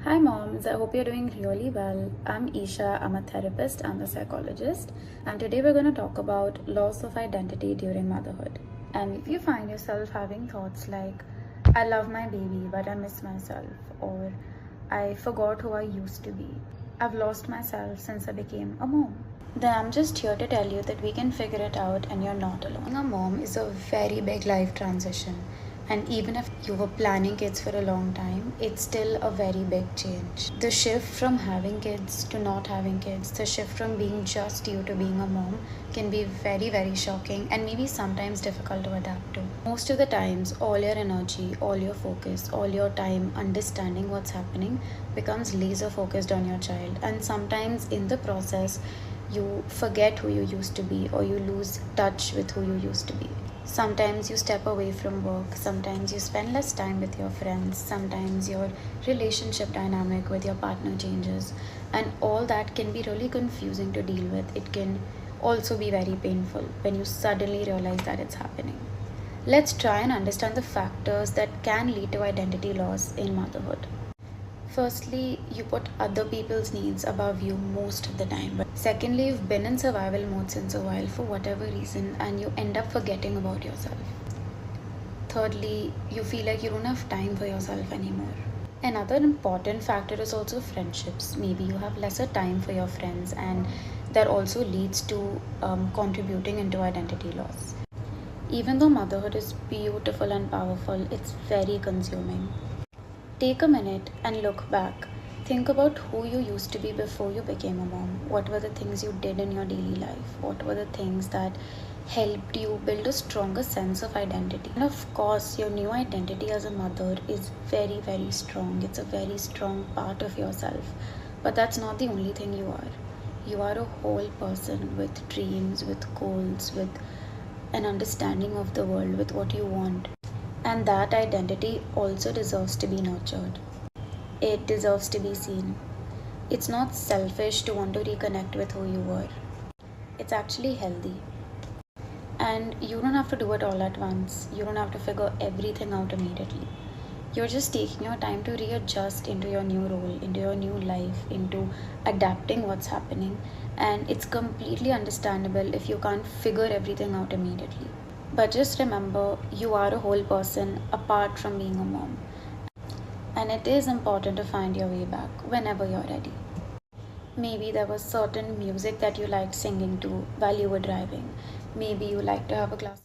Hi moms, I hope you're doing really well. I'm Isha, I'm a therapist and a psychologist, and today we're going to talk about loss of identity during motherhood. And if you find yourself having thoughts like, I love my baby but I miss myself, or I forgot who I used to be, I've lost myself since I became a mom, then I'm just here to tell you that we can figure it out and you're not alone. Being a mom is a very big life transition. And even if you were planning kids for a long time, it's still a very big change. The shift from having kids to not having kids, the shift from being just you to being a mom can be very, very shocking and maybe sometimes difficult to adapt to. Most of the times, all your energy, all your focus, all your time understanding what's happening becomes laser focused on your child. And sometimes in the process, you forget who you used to be or you lose touch with who you used to be. Sometimes you step away from work, sometimes you spend less time with your friends, sometimes your relationship dynamic with your partner changes, and all that can be really confusing to deal with. It can also be very painful when you suddenly realize that it's happening. Let's try and understand the factors that can lead to identity loss in motherhood. Firstly, you put other people's needs above you most of the time. But secondly, you've been in survival mode since a while for whatever reason and you end up forgetting about yourself. Thirdly, you feel like you don't have time for yourself anymore. Another important factor is also friendships. Maybe you have lesser time for your friends, and that also leads to contributing into identity loss. Even though motherhood is beautiful and powerful, it's very consuming. Take a minute and look back. Think about who you used to be before you became a mom. What were the things you did in your daily life? What were the things that helped you build a stronger sense of identity? And of course, your new identity as a mother is very, very strong. It's a very strong part of yourself. But that's not the only thing you are. You are a whole person with dreams, with goals, with an understanding of the world, with what you want. And that identity also deserves to be nurtured. It deserves to be seen. It's not selfish to want to reconnect with who you were. It's actually healthy. And you don't have to do it all at once. You don't have to figure everything out immediately. You're just taking your time to readjust into your new role, into your new life, into adapting what's happening. And it's completely understandable if you can't figure everything out immediately. But just remember, you are a whole person apart from being a mom. And it is important to find your way back whenever you're ready. Maybe there was certain music that you liked singing to while you were driving. Maybe you like to have a glass